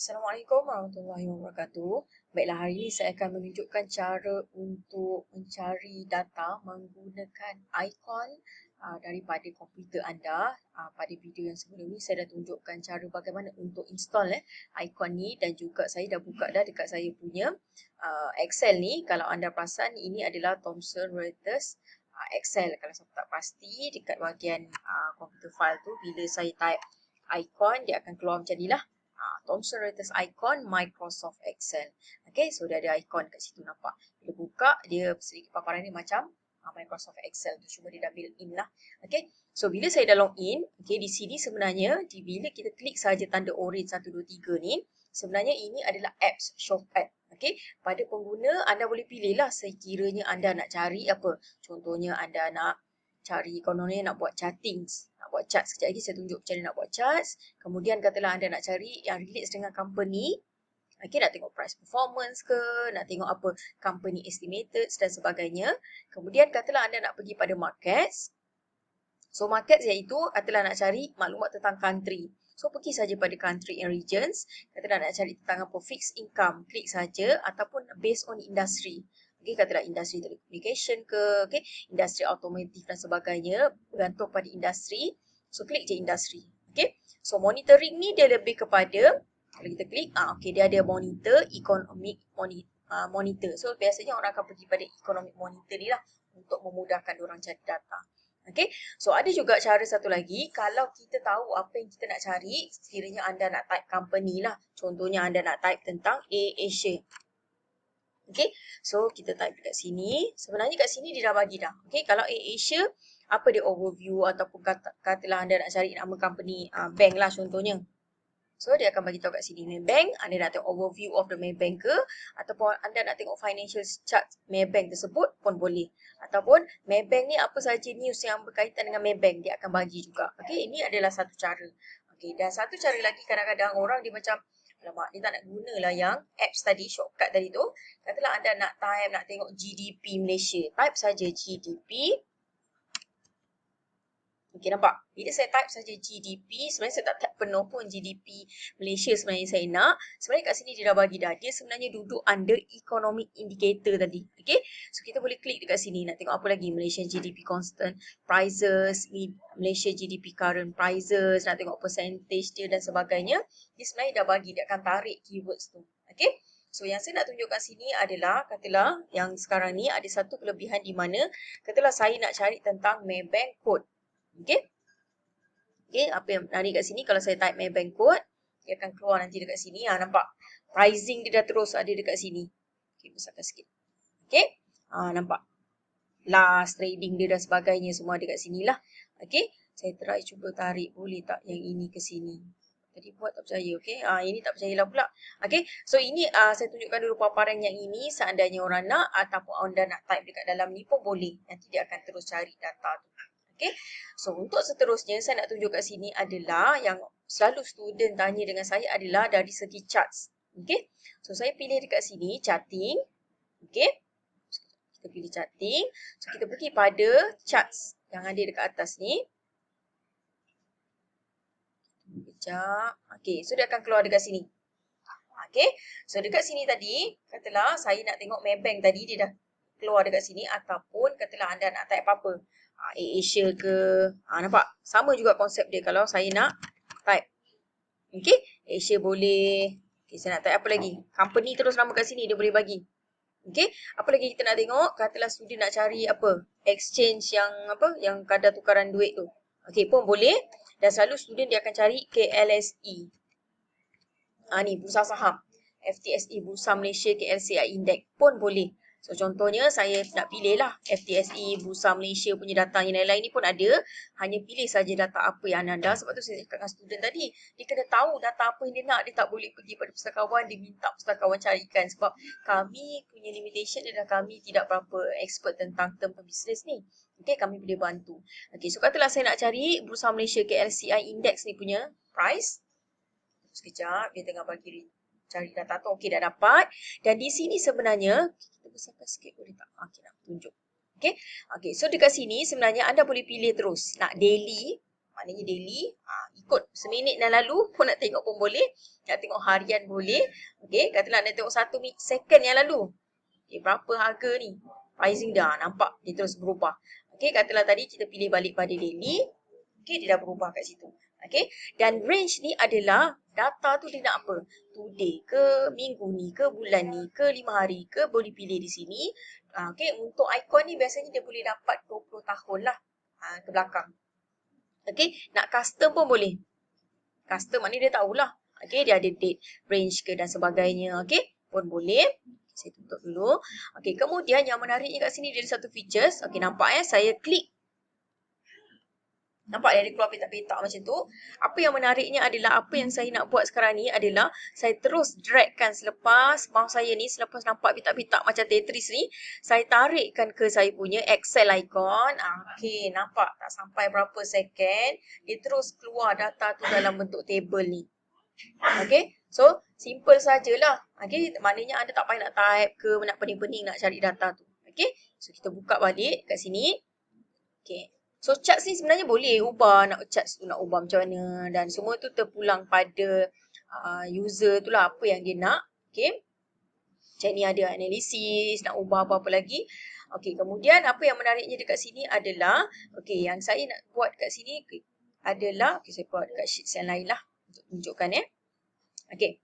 Assalamualaikum warahmatullahi wabarakatuh. Baiklah, hari ini saya akan menunjukkan cara untuk mencari data menggunakan ikon daripada komputer anda. Pada video yang sebelum ni saya dah tunjukkan cara bagaimana untuk install ikon ni, dan juga saya dah buka dah dekat saya punya Excel ni. Kalau anda perasan, ini adalah Thomson Reuters Excel. Kalau saya tak pasti, dekat bahagian komputer file tu, bila saya type ikon, dia akan keluar macam ni lah. Thomson Reuters icon Microsoft Excel. Okay, so dia ada icon kat situ, nampak. Bila buka, dia sedikit paparan dia macam Microsoft Excel tu, cuma dia dah built in lah. Okay, so bila saya dah log in, okay, di sini sebenarnya, bila kita klik saja tanda orange 1, 2, 3 ni, sebenarnya ini adalah apps shortcut. Okay, pada pengguna, anda boleh pilih lah sekiranya anda nak cari apa. Contohnya, anda nak cari, kononnya nak buat chartings, nak buat chart. Sekejap lagi saya tunjuk macam mana nak buat charts. Kemudian katalah anda nak cari yang relates dengan company. Okay, nak tengok price performance ke, nak tengok apa company estimated dan sebagainya. Kemudian katalah anda nak pergi pada markets. So markets iaitu katalah nak cari maklumat tentang country. So pergi saja pada country and regions. Katalah nak cari tentang apa fixed income, klik saja, ataupun based on industry. Okay, katalah industri telecommunication ke, okay, industri automotive dan sebagainya, bergantung pada industri. So klik je industri. Okay, so monitoring ni dia lebih kepada, kalau kita klik, okay, dia ada monitor, economic monitor. So biasanya orang akan pergi pada economic monitor ni lah untuk memudahkan orang cari data. Okay, so ada juga cara satu lagi, kalau kita tahu apa yang kita nak cari, sekiranya anda nak type company lah, contohnya anda nak type tentang AirAsia. Okay, so kita type dekat sini. Sebenarnya kat sini dia dah bagi dah. Okay, kalau AirAsia, apa dia overview ataupun katalah anda nak cari nama company, bank lah contohnya. So dia akan bagi tahu kat sini Maybank, anda nak tengok overview of the Maybank ke, ataupun anda nak tengok financial chart Maybank tersebut pun boleh. Ataupun Maybank ni apa saja news yang berkaitan dengan Maybank, dia akan bagi juga. Okay, ini adalah satu cara. Okay, dan satu cara lagi, kadang-kadang orang dia macam, alamak, dia tak nak gunalah yang apps tadi, shortcut tadi tu. Katalah anda nak type, nak tengok GDP Malaysia. Type saja GDP. Okay, nampak? Bila saya type saja GDP, sebenarnya saya tak type penuh pun GDP Malaysia sebenarnya saya nak. Sebenarnya kat sini dia dah bagi dah. Dia sebenarnya duduk under economic indicator tadi. Okay, so kita boleh klik dekat sini. Nak tengok apa lagi? Malaysian GDP constant prices, Malaysia GDP current prices, nak tengok percentage dia dan sebagainya. Dia sebenarnya dah bagi, dia akan tarik keywords tu. Okay, so yang saya nak tunjukkan sini adalah, katalah yang sekarang ni ada satu kelebihan di mana, katalah saya nak cari tentang Maybank code. Okay. Okay, apa yang menarik kat sini, kalau saya type Maybank code, dia akan keluar nanti dekat sini. Nampak? Pricing dia dah terus ada dekat sini. Okay, besarkan sikit. Okay. Nampak? Last trading dia dan sebagainya semua ada kat sini lah. Okay. Saya try cuba tarik, boleh tak yang ini ke sini. Tadi buat tak percaya, okay. Ini tak percayalah pula. Okay, so ini saya tunjukkan dulu paparan yang ini. Seandainya orang nak ataupun anda nak type dekat dalam ni pun boleh. Nanti dia akan terus cari data tu. Okay, so untuk seterusnya saya nak tunjuk kat sini adalah yang selalu student tanya dengan saya adalah dari segi charts. Okay, so saya pilih dekat sini charting. Okay, kita pilih charting. So kita pergi pada charts yang ada dekat atas ni. Sekejap. Okay, so dia akan keluar dekat sini. Okay, so dekat sini tadi, katalah saya nak tengok Maybank tadi, dia dah keluar dekat sini. Ataupun katalah anda nak type apa-apa, AirAsia ke, nampak? Sama juga konsep dia kalau saya nak type. Okay, Asia boleh. Okay, saya nak type apa lagi? Company terus nama kat sini, dia boleh bagi. Okay, apa lagi kita nak tengok? Katalah student nak cari apa? Exchange yang apa? Yang kadar tukaran duit tu. Okay, pun boleh. Dan selalu student dia akan cari KLSE. Ni bursa saham. FTSE Bursa Malaysia KLCI Index pun boleh. So contohnya saya nak pilih lah FTSE Bursa Malaysia punya data, yang lain-lain ni pun ada. Hanya pilih saja data apa yang anda. Sebab tu saya cakap dengan student tadi, dia kena tahu data apa yang dia nak. Dia tak boleh pergi pada pustakawan, dia minta pustakawan carikan. Sebab kami punya limitation adalah kami tidak berapa expert tentang term bisnes ni. Okay, kami boleh bantu. Okay, so katalah saya nak cari Bursa Malaysia KLCI Index ni punya price. Sekejap, dia tengah bagi cari data tu. Okey, dah dapat. Dan di sini sebenarnya, kita besarkan sikit boleh tak? Okey, nak tunjuk. Okey, so dekat sini sebenarnya anda boleh pilih terus. Nak daily, maknanya daily. Ikut seminit dah lalu pun nak tengok pun boleh. Nak tengok harian boleh. Okey, katalah nak tengok 1 second yang lalu. Okay, berapa harga ni? Pricing dah nampak dia terus berubah. Okey, katalah tadi kita pilih balik pada daily. Okey, dia dah berubah kat situ. Okey, dan range ni adalah data tu dia nak apa? Today ke, minggu ni ke, bulan ni ke, 5 hari ke, boleh pilih di sini. Okey, untuk icon ni biasanya dia boleh dapat 20 tahun lah ke belakang. Okey, nak custom pun boleh. Custom maknanya dia tahulah. Okey, dia ada date, range ke dan sebagainya. Okey, pun boleh. Saya tutup dulu. Okey, kemudian yang menariknya kat sini dia ada satu features. Okey, nampak saya klik. Nampak dia keluar petak-petak macam tu. Apa yang menariknya adalah apa yang saya nak buat sekarang ni adalah saya terus dragkan selepas mouse saya ni, selepas nampak petak-petak macam Tetris ni, saya tarikkan ke saya punya Excel icon. Okey, nampak tak sampai berapa second, dia terus keluar data tu dalam bentuk table ni. Okey, so simple sajalah. Okey, maknanya anda tak payah nak type ke, nak pening-pening nak cari data tu. Okey, so kita buka balik kat sini. Okey. So charts ni sebenarnya boleh ubah, nak charts tu nak ubah macam mana, dan semua tu terpulang pada user tu lah apa yang dia nak. Okay. Macam ni ada analisis, nak ubah apa-apa lagi. Okay, kemudian apa yang menariknya dekat sini adalah, okay, yang saya nak buat kat sini adalah, okay, saya buat dekat sheet yang lain lah untuk tunjukkan Okay.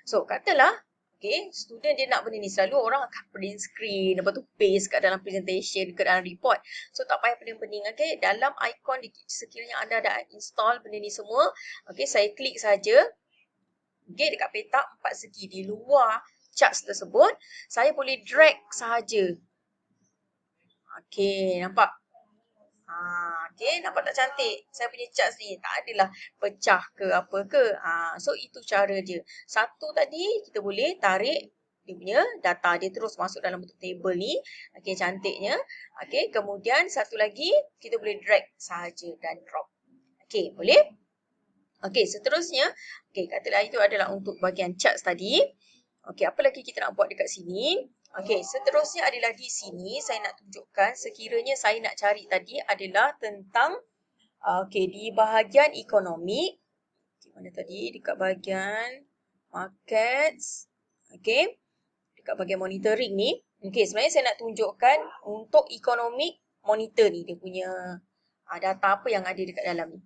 So katalah, okay, student dia nak benda ni, selalu orang akan print screen, lepas tu paste kat dalam presentation, ke dalam report. So tak payah pening-pening. Okay, dalam icon sekiranya anda dah install benda ni semua, okay, saya klik saja. Okay, dekat petak 4 segi di luar charts tersebut, saya boleh drag sahaja. Okay, nampak? Okay, nampak tak cantik? Saya punya charts ni tak adalah pecah ke apa ke. So itu cara dia. Satu tadi kita boleh tarik dia punya data dia terus masuk dalam bentuk table ni. Okay, cantiknya. Okay, kemudian satu lagi kita boleh drag sahaja dan drop. Okay, boleh? Okay, seterusnya. Okay, katalah itu adalah untuk bahagian charts tadi. Okay, apa lagi kita nak buat dekat sini? Okey, seterusnya adalah di sini saya nak tunjukkan sekiranya saya nak cari tadi adalah tentang okey, di bahagian ekonomi. Di mana tadi? Dekat bahagian markets. Okey. Dekat bahagian monitoring ni. Okey, sebenarnya saya nak tunjukkan untuk economic monitor ni dia punya data apa yang ada dekat dalam ni.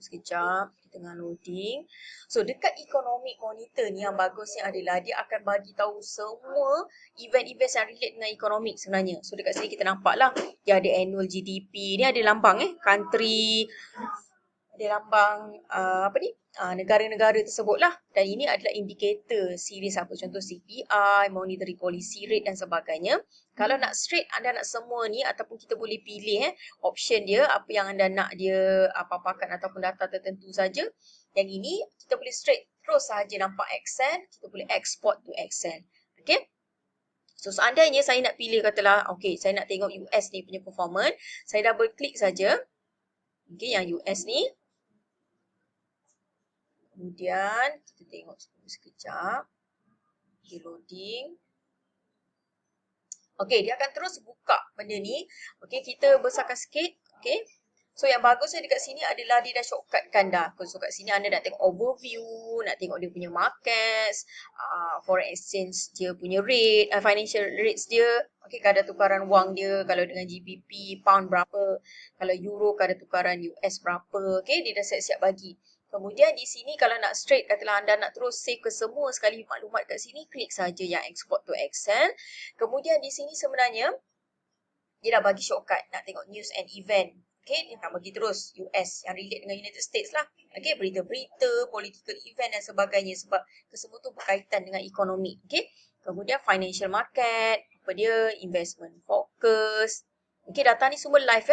Sekejap, kita tengah loading. So, dekat economic monitor ni yang bagusnya adalah dia akan bagi tahu semua event-event yang relate dengan economic sebenarnya. So, dekat sini kita nampak lah, dia ada annual GDP. Ni ada lambang country, ada lambang negara-negara tersebut lah. Dan ini adalah indikator series apa. Contoh CPI, monetary policy rate dan sebagainya. Kalau nak straight, anda nak semua ni ataupun kita boleh pilih option dia, apa yang anda nak dia paparkan ataupun data tertentu saja. Yang ini kita boleh straight terus sahaja nampak Excel, kita boleh export to Excel. Okay. So seandainya saya nak pilih katalah, okay, saya nak tengok US ni punya performance, saya double klik saja. Okay, yang US ni. Kemudian kita tengok sekejap. Okay, loading. Okey, dia akan terus buka benda ni. Okey, kita besarkan sikit. Okey. So, yang bagusnya dekat sini adalah dia dah shortcutkan dah. So, kat sini anda nak tengok overview, nak tengok dia punya markets, foreign exchange dia punya rate, financial rates dia. Okey, kadar tukaran wang dia, kalau dengan GBP, pound berapa, kalau euro, kadar tukaran US berapa. Okey, dia dah siap-siap bagi. Kemudian di sini kalau nak straight, katalah anda nak terus save ke semua sekali maklumat kat sini, klik saja yang export to Excel. Kemudian di sini sebenarnya, dia dah bagi shortcut nak tengok news and event. Okay, dia akan bagi terus US yang relate dengan United States lah. Okay, berita-berita, political event dan sebagainya sebab kesemua tu berkaitan dengan ekonomi. Okay, kemudian financial market, apa dia, investment focus. Okay, data ni semua live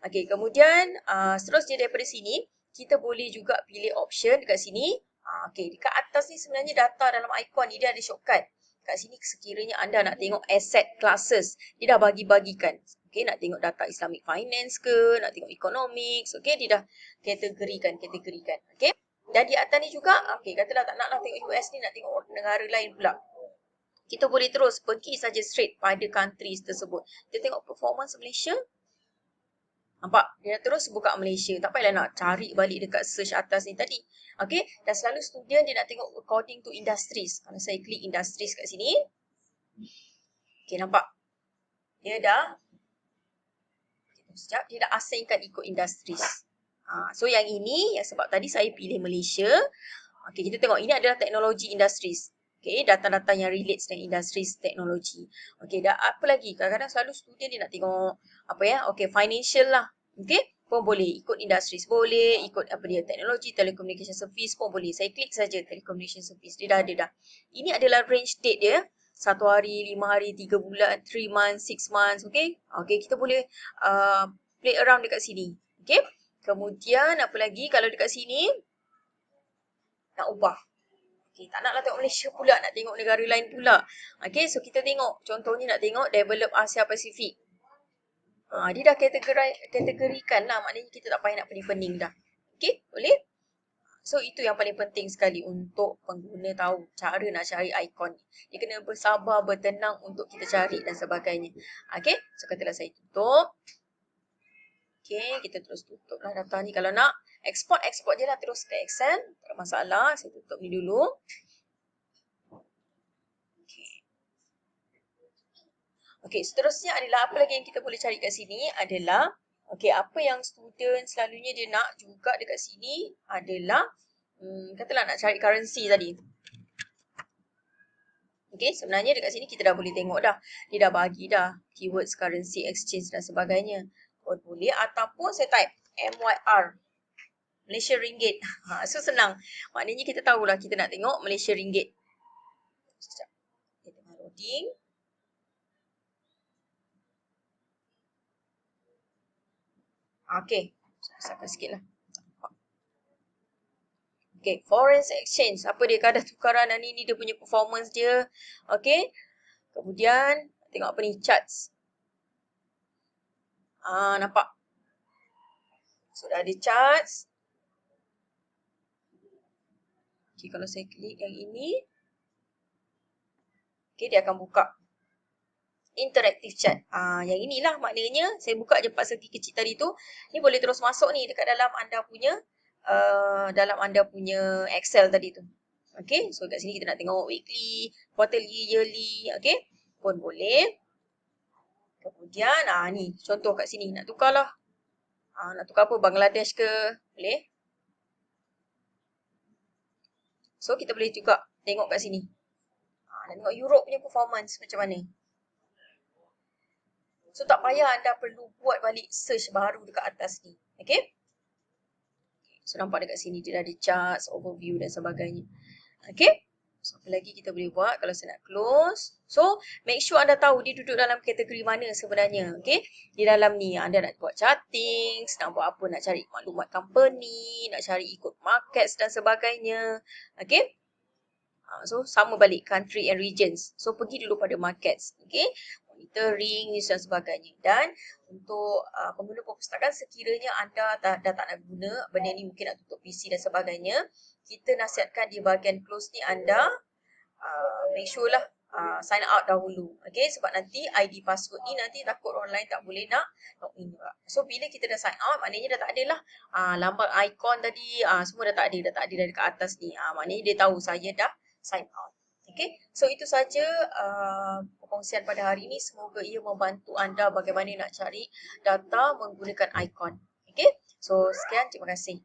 Okay, kemudian seterusnya daripada sini, kita boleh juga pilih option dekat sini. Okay, dekat atas ni sebenarnya data dalam icon ni dia ada shortcut. Kat sini sekiranya anda nak tengok asset classes, dia dah bagi-bagikan. Okay, nak tengok data Islamic finance ke, nak tengok economics. Okay, dia dah kategorikan. Okay, dan di atas ni juga, okay, katalah tak naklah tengok US ni, nak tengok negara lain pula. Kita boleh terus pergi saja straight pada countries tersebut. Kita tengok performance Malaysia. Nampak? Dia terus buka Malaysia. Tak payahlah nak cari balik dekat search atas ni tadi. Okay? Dan selalu student dia nak tengok according to industries. Kalau saya klik industries kat sini. Okay, nampak? Dia dah, sekejap, dia dah asingkan ikut industries. So yang ini, yang sebab tadi saya pilih Malaysia. Okay, kita tengok ini adalah teknologi industries. Okay, data-data yang relates dengan industries teknologi. Okay, dah apa lagi? Kadang-kadang selalu student dia nak tengok apa ya? Okay, financial lah. Okay, pun boleh ikut industries, boleh ikut apa dia, teknologi, telecommunication service pun boleh. Saya klik saja telecommunication service. Dia dah ada dah. Ini adalah range date dia. 1 hari, 5 hari, 3 bulan, 3 months, 6 months, okay? Okay, kita boleh play around dekat sini. Okay? Kemudian apa lagi kalau dekat sini nak ubah. Okay, tak naklah tengok Malaysia pula, nak tengok negara lain pula. Okay, so kita tengok, contohnya nak tengok develop Asia Pasifik. Dia dah kategorikan lah, maknanya kita tak payah nak pening-pening dah. Okay, boleh? So, itu yang paling penting sekali untuk pengguna tahu cara nak cari ikon. Dia kena bersabar, bertenang untuk kita cari dan sebagainya. Okay, so katalah saya tutup. Okay, kita terus tutup lah data ni. Kalau nak export je lah terus ke Excel. Tak ada masalah, saya tutup ni dulu. Okay, seterusnya adalah apa lagi yang kita boleh cari kat sini adalah okay, apa yang student selalunya dia nak juga dekat sini adalah katalah nak cari currency tadi. Okay, sebenarnya dekat sini kita dah boleh tengok dah. Dia dah bagi dah keywords currency exchange dan sebagainya. Boleh ataupun saya type MYR. Malaysia Ringgit. So senang. Maknanya kita tahulah kita nak tengok Malaysia Ringgit. Sekejap. Kita tengah loading. Okay. Besarkan sikit lah. Okay, foreign exchange. Apa dia, kadar tukaran ni dia punya performance dia. Okay. Kemudian, tengok apa ni, charts. Nampak? Sudah ada charts. Okay, kalau saya klik yang ini. Okay, dia akan buka interactive chart. Yang inilah maknanya, saya buka je 4 segi kecil tadi tu. Ni boleh terus masuk ni dekat dalam anda punya Excel tadi tu. Okay, so kat sini kita nak tengok weekly, quarterly, yearly, okay, pun boleh. Kemudian, ni contoh kat sini, nak tukar lah. Nak tukar apa, Bangladesh ke, boleh. So, kita boleh juga tengok kat sini. Nak tengok Europe punya performance macam mana. So, tak payah anda perlu buat balik search baru dekat atas ni. Okay. So, nampak dekat sini dia dah ada charts, overview dan sebagainya. Okay. So, apa lagi kita boleh buat kalau saya nak close. So, make sure anda tahu dia duduk dalam kategori mana sebenarnya. Okay. Di dalam ni, anda nak buat charting, nak buat apa, nak cari maklumat company, nak cari ikut markets dan sebagainya. Okay. So, sama balik country and regions. So, pergi dulu pada markets. Okay. Monitoring dan sebagainya. Dan untuk pengguna perpustakaan, sekiranya anda dah tak nak guna benda ni, mungkin nak tutup PC dan sebagainya, kita nasihatkan di bahagian close ni anda make sure lah sign out dahulu. Okay, sebab nanti ID password ni nanti takut orang lain tak boleh nak login juga. So, bila kita dah sign out, maknanya dah tak ada lah lambang icon tadi, semua dah tak ada dah dekat atas ni. Maknanya dia tahu saya dah sign out. Okay, so itu saja perkongsian pada hari ini. Semoga ia membantu anda bagaimana nak cari data menggunakan icon. Okay, so sekian, terima kasih.